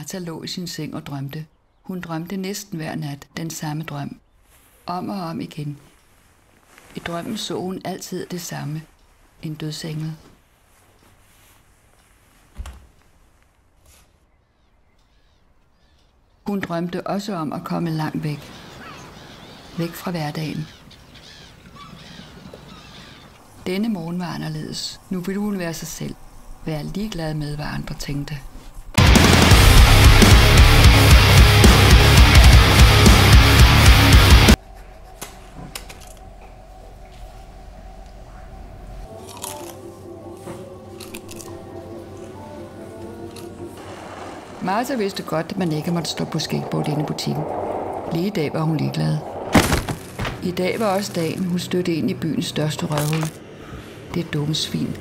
Martha lå i sin seng og drømte. Hun drømte næsten hver nat den samme drøm. Om og om igen. I drømmen så hun altid det samme. En dødsengel. Hun drømte også om at komme langt væk. Væk fra hverdagen. Denne morgen var anderledes. Nu ville hun være sig selv. Være ligeglad med, hvad andre tænkte. Martha vidste godt, at man ikke måtte stå på skateboard inde i butikken. Lige i dag var hun ligeglad. I dag var også dagen, hun stødte ind i byens største røvhul. Det dumme svin.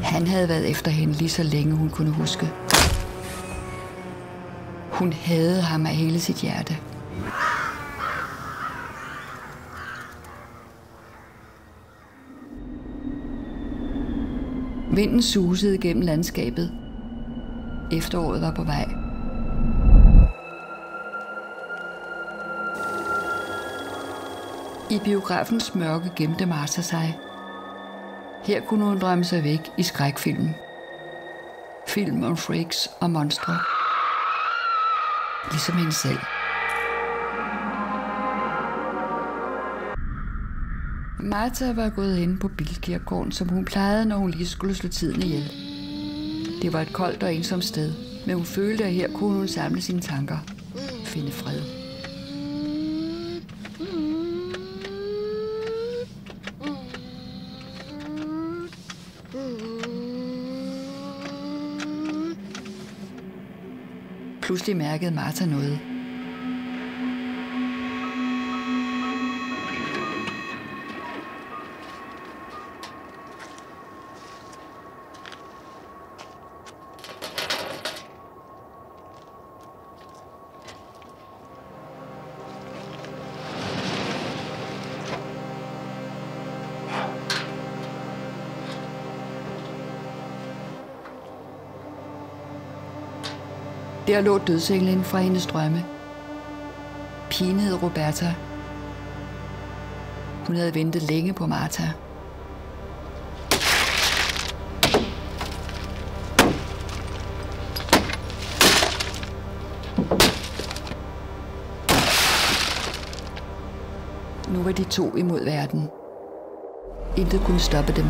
Han havde været efter hende lige så længe hun kunne huske. Hun hadede ham af hele sit hjerte. Vinden susede gennem landskabet. Efteråret var på vej. I biografens mørke gemte Martha sig. Her kunne hun drømme sig væk i skrækfilmen. Film om freaks og monstre. Ligesom hende selv. Martha var gået ind på bilkirkegården, som hun plejede, når hun lige skulle slå tiden ihjel. Det var et koldt og ensomt sted, men hun følte, at her kunne hun samle sine tanker. Finde fred. Pludselig mærkede Martha noget. Der lå dødsenglen fra hendes drømme. Pigen hed Roberta. Hun havde ventet længe på Martha. Nu var de to imod verden. Intet kunne stoppe dem.